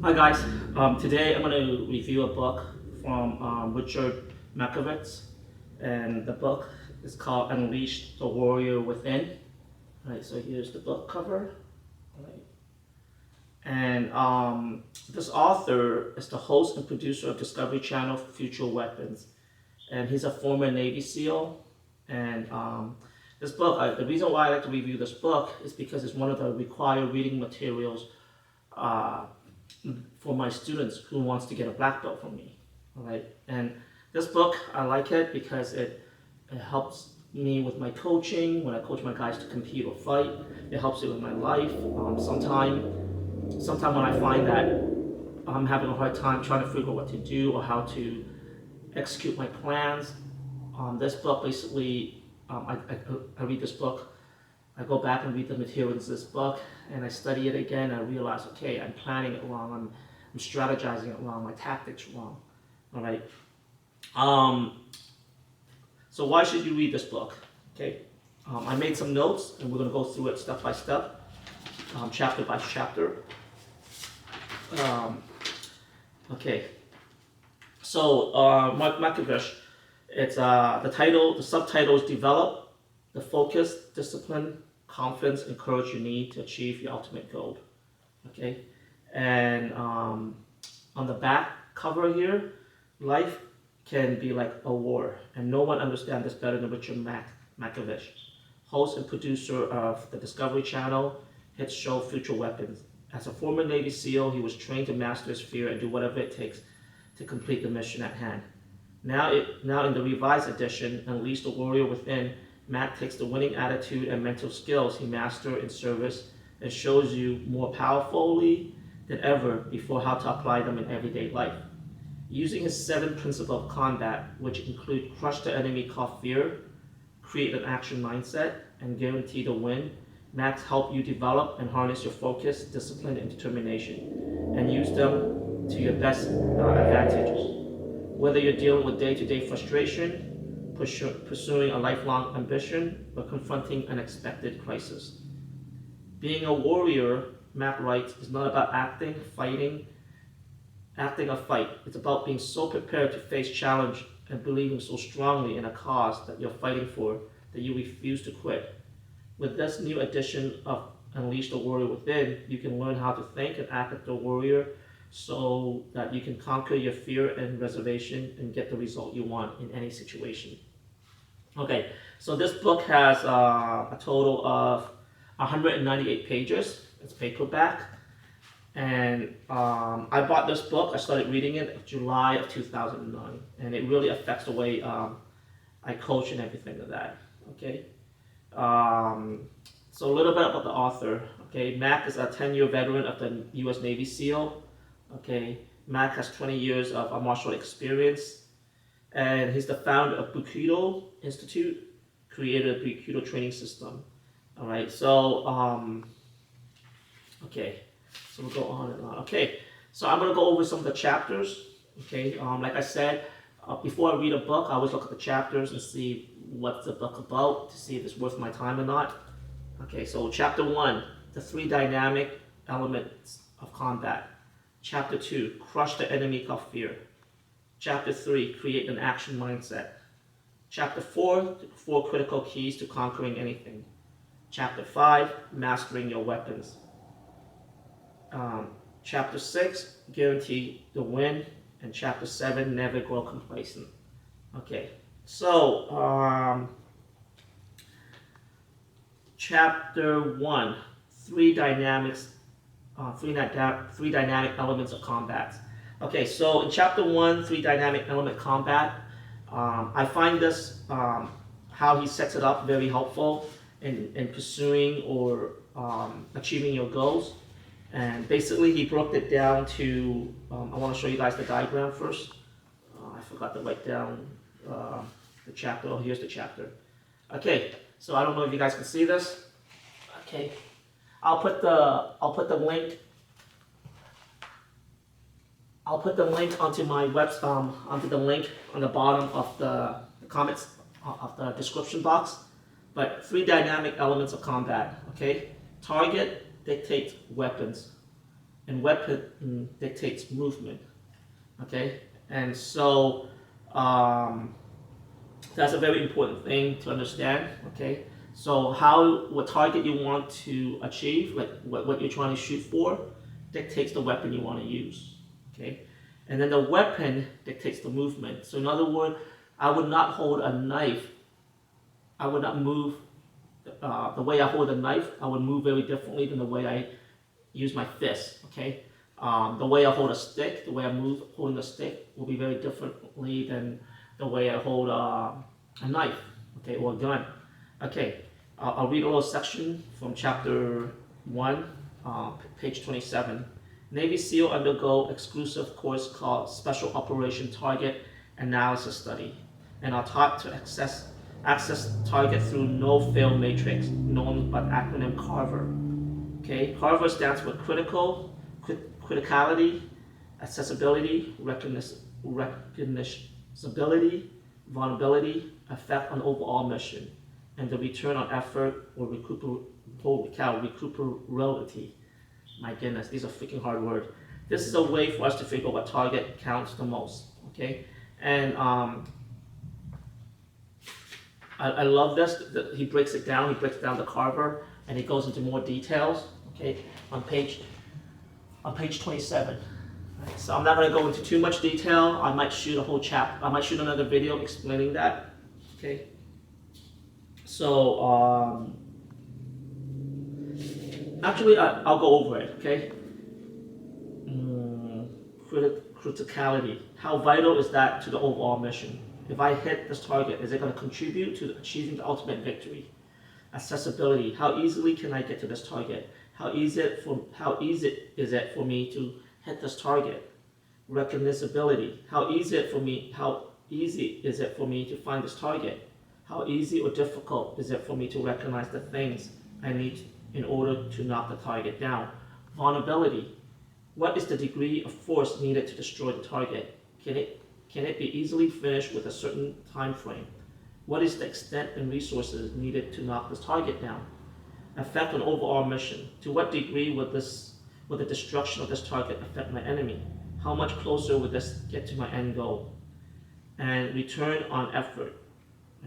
Hi guys, today I'm going to review a book from Richard Machowicz, and the book is called Unleash the Warrior Within. Right, so here's the book cover. Right. And this author is the host and producer of Discovery Channel Future Weapons, and he's a former Navy SEAL. And this book, the reason why I like to review this book is because it's one of the required reading materials uh, for my students who wants to get a black belt from me. All right, and this book I like it because it helps me with my coaching when I coach my guys to compete or fight. It helps it with my life. Sometime when I find that I'm having a hard time trying to figure out what to do or how to execute my plans, this book basically, I read this book, I go back and read the materials in this book, and I study it again. I realize, okay, I'm planning it wrong. I'm strategizing it wrong. My tactics wrong. All right. So why should you read this book? Okay. I made some notes, and we're going to go through it step by step, chapter by chapter. Okay. So Mark Machowicz, it's the subtitle is Develop the Focus, Discipline, Confidence, and Courage you need to achieve your ultimate goal. Okay, and on the back cover here, life can be like a war, and no one understands this better than Richard Machowicz, host and producer of the Discovery Channel hit show Future Weapons. As a former Navy SEAL, he was trained to master his fear and do whatever it takes to complete the mission at hand. Now in the revised edition, Unleash the Warrior Within, Matt takes the winning attitude and mental skills he mastered in service and shows you more powerfully than ever before how to apply them in everyday life. Using his 7 principles of combat, which include crush the enemy called fear, create an action mindset, and guarantee the win, Matt helps you develop and harness your focus, discipline, and determination, and use them to your best advantages. Whether you're dealing with day-to-day frustration, pursuing a lifelong ambition, or confronting an unexpected crisis. Being a warrior, Matt writes, is not about acting a fight. It's about being so prepared to face challenge and believing so strongly in a cause that you're fighting for that you refuse to quit. With this new edition of Unleash the Warrior Within, you can learn how to think and act like the warrior so that you can conquer your fear and reservation and get the result you want in any situation. Okay, so this book has a total of 198 pages. It's paperback. And I bought this book, I started reading it in July of 2009. And it really affects the way I coach and everything of that. Okay. So a little bit about the author. Okay, Mac is a 10-year veteran of the U.S. Navy SEAL. Okay, Mac has 20 years of martial experience, and he's the founder of Bukido Institute, created a Bukido training system. All right, so okay, so we'll go on and on. Okay, so I'm gonna go over some of the chapters. Okay, like I said, before I read a book, I always look at the chapters and see what's the book about to see if it's worth my time or not. Okay, so chapter 1, the 3 dynamic elements of combat. Chapter 2, crush the enemy called fear. Chapter 3, create an action mindset. Chapter 4, the 4 critical keys to conquering anything. Chapter 5, mastering your weapons. Chapter 6, guarantee the win. And chapter 7, never grow complacent. Okay, so chapter 1, 3 dynamics. Three dynamic elements of combat. Okay, so in chapter 1, 3 dynamic element combat, I find this, how he sets it up, very helpful in pursuing or achieving your goals. And basically he broke it down to, I want to show you guys the diagram first. I forgot to write down the chapter. Oh, here's the chapter. Okay, so I don't know if you guys can see this. Okay. I'll put the link onto my onto the link on the bottom of the comments of the description box. But 3 dynamic elements of combat. Okay, target dictates weapons. and weapon dictates movement. Okay, and so that's a very important thing to understand. Okay, so what target you want to achieve, like what you're trying to shoot for, dictates the weapon you want to use. Okay, and then the weapon dictates the movement. So in other words, I would not hold a knife. I would not move the way I hold a knife. I would move very differently than the way I use my fist. Okay, the way I hold a stick, the way I move holding a stick will be very differently than the way I hold a knife, okay, or a gun. Okay, I'll read a little section from chapter 1, page 27. Navy SEAL undergo exclusive course called Special Operation Target Analysis Study and are taught to access target through no-fail matrix, known by the acronym Carver. Okay, Carver stands for criticality, accessibility, recognizability, vulnerability, effect on overall mission, and the return on effort or recuperability. My goodness, these are freaking hard words. This is a way for us to figure out what target counts the most. Okay, and I love this. He breaks it down. He breaks down the Carver, and he goes into more details. Okay, on page 27. Right, so I'm not going to go into too much detail. I might shoot a whole chapter. I might shoot another video explaining that. Okay. So actually, I'll go over it. Okay. Criticality. How vital is that to the overall mission? If I hit this target, is it going to contribute to achieving the ultimate victory? Accessibility. How easily can I get to this target? How easy is it for me to hit this target? Recognizability. How easy is it for me to find this target? How easy or difficult is it for me to recognize the things I need in order to knock the target down? Vulnerability. What is the degree of force needed to destroy the target? Can it be easily finished with a certain time frame? What is the extent and resources needed to knock this target down? Effect on overall mission. To what degree would the destruction of this target affect my enemy? How much closer would this get to my end goal? And return on effort.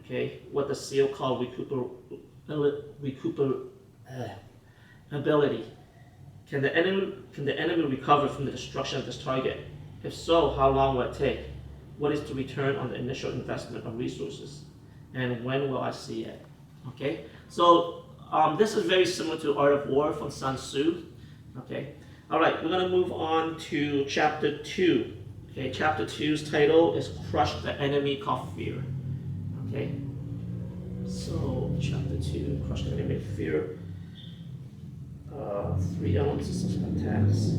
Okay, what the SEAL call recuperability. Can the enemy recover from the destruction of this target? If so, how long will it take? What is the return on the initial investment of resources? And when will I see it? Okay, so this is very similar to Art of War from Sun Tzu. Okay, all right, we're going to move on to chapter 2. Okay, chapter 2's title is Crush the Enemy Called Fear. Okay, so chapter 2, Crush the Enemy Fear. 3 elements of attacks.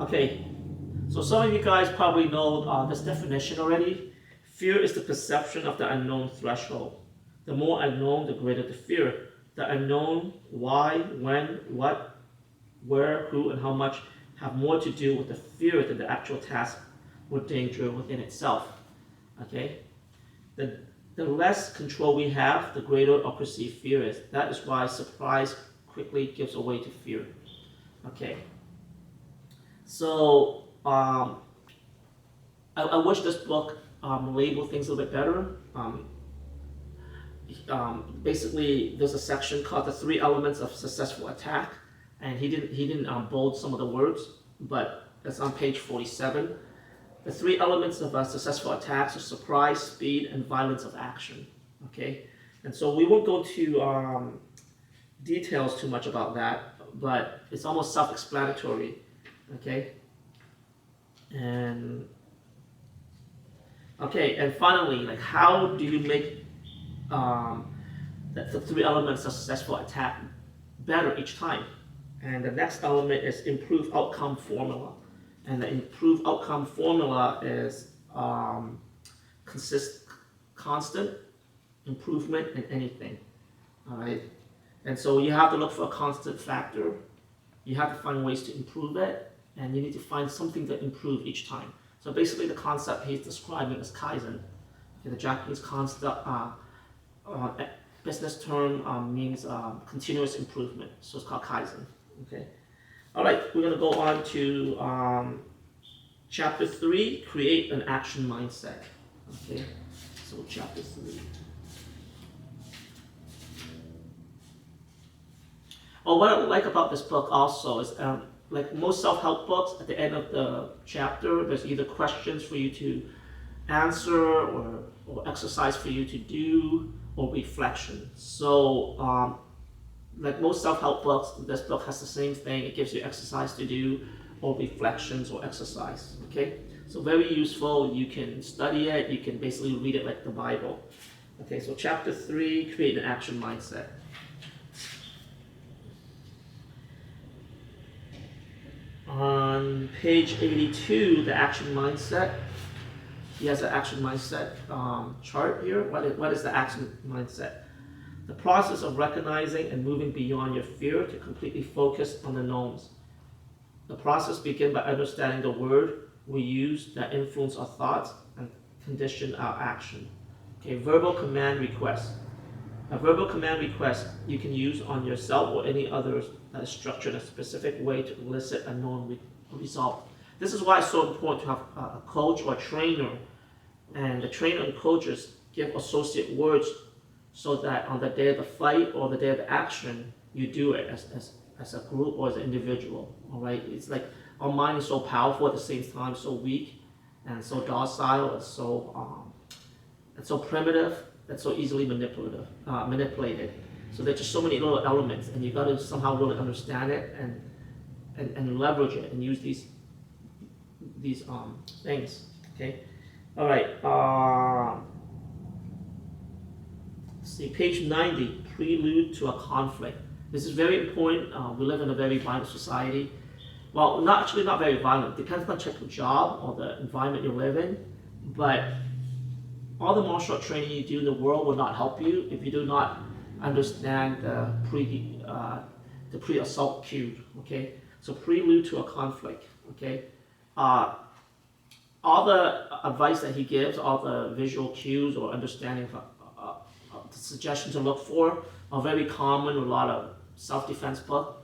Okay, so some of you guys probably know this definition already. Fear is the perception of the unknown threshold. The more unknown, the greater the fear. The unknown, why, when, what, where, who, and how much have more to do with the fear than the actual task or danger within itself. Okay? The less control we have, the greater our perceived fear is. That is why surprise quickly gives away to fear. Okay. So, I wish this book labeled things a little bit better. Basically, there's a section called the 3 elements of successful attack, and he didn't bold some of the words, but that's on page 47. The 3 elements of successful attacks are surprise, speed, and violence of action. Okay, and so we won't go to details too much about that, but it's almost self-explanatory. Okay, and finally, like, how do you make the 3 elements of successful attack better each time? And the next element is improved outcome formula. And the improved outcome formula is constant improvement in anything. All right, and so you have to look for a constant factor. You have to find ways to improve it, and you need to find something to improve each time. So basically, the concept he's describing is Kaizen. Okay, the Japanese concept business term means continuous improvement. So it's called Kaizen. Okay. All right, we're going to go on to chapter 3, create an action mindset. Okay, so chapter 3. Well, what I like about this book also is, like most self-help books, at the end of the chapter, there's either questions for you to answer or exercise for you to do or reflection. So, like most self-help books, this book has the same thing. It gives you exercise to do or reflections or exercise. Okay, so very useful. You can study it. You can basically read it like the Bible. Okay, so chapter 3, create an action mindset. On page 82, the action mindset. He has an action mindset chart here. What is the action mindset? The process of recognizing and moving beyond your fear to completely focus on the knowns. The process begins by understanding the word we use that influence our thoughts and condition our action. Okay, verbal command request. A verbal command request you can use on yourself or any others that is structured in a specific way to elicit a known result. This is why it's so important to have a coach or a trainer, and the trainer and coaches give associate words so that on the day of the fight or the day of the action, you do it as a group or as an individual. All right, it's like our mind is so powerful at the same time, so weak and so docile, it's so primitive, that's so easily manipulated. So there's just so many little elements, and you got to somehow really understand it and leverage it and use these things. Okay, all right. Let's see, page 90, prelude to a conflict. This is very important. We live in a very violent society. Well, not very violent. Depends on the type of job or the environment you live in, but all the martial art training you do in the world will not help you if you do not understand the pre-assault cue. Okay, so prelude to a conflict. Okay, all the advice that he gives, all the visual cues or understanding, the suggestions to look for are very common in a lot of self-defense books.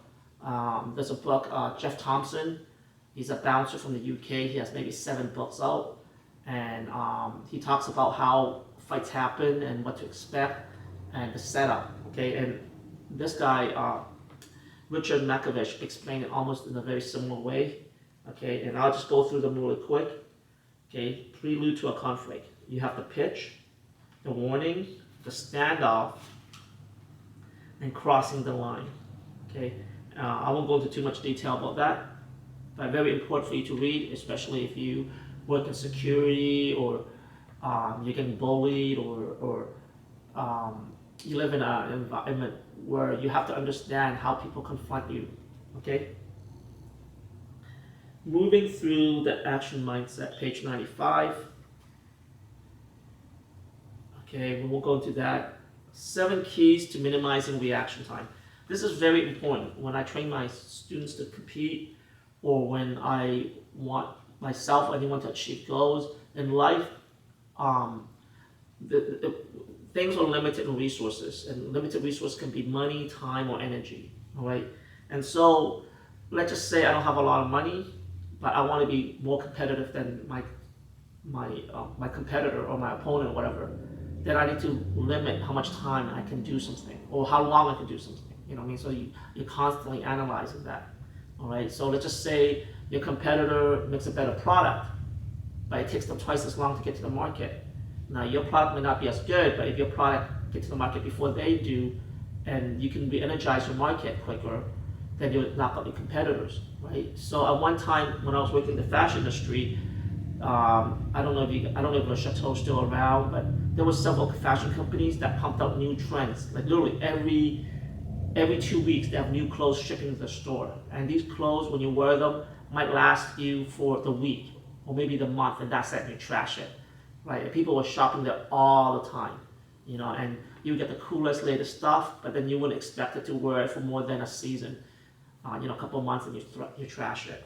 There's a book, Jeff Thompson. He's a bouncer from the UK. He has maybe 7 books out. And he talks about how fights happen and what to expect and the setup. Okay, and this guy, Richard Machowicz, explained it almost in a very similar way. Okay, and I'll just go through them really quick. Okay, prelude to a conflict. You have the pitch, the warning, the standoff, and crossing the line. Okay, I won't go into too much detail about that, but very important for you to read, especially if you work in security or you're getting bullied or you live in an environment where you have to understand how people confront you. Okay. Moving through the action mindset, page 95. Okay, we'll go into that. 7 keys to minimizing reaction time. This is very important when I train my students to compete or when I want myself or anyone to achieve goals in life. Things are limited in resources, and limited resources can be money, time, or energy. All right, and so let's just say I don't have a lot of money, but I want to be more competitive than my competitor or my opponent or whatever. Then I need to limit how much time I can do something or how long I can do something. You know what I mean? So you're constantly analyzing that. All right. So let's just say your competitor makes a better product, but it takes them twice as long to get to the market. Now your product may not be as good, but if your product gets to the market before they do, and you can re-energize your market quicker, then you'll knock out your competitors, right? So at one time when I was working in the fashion industry, I don't know if the Chateau is still around, but there were several fashion companies that pumped out new trends. Like literally every 2 weeks they have new clothes shipping to the store, and these clothes, when you wear them, might last you for the week or maybe the month, and that's it, and you trash it, right? And people were shopping there all the time, you know, and you get the coolest, latest stuff, but then you wouldn't expect it to wear it for more than a season, a couple of months, and you trash it.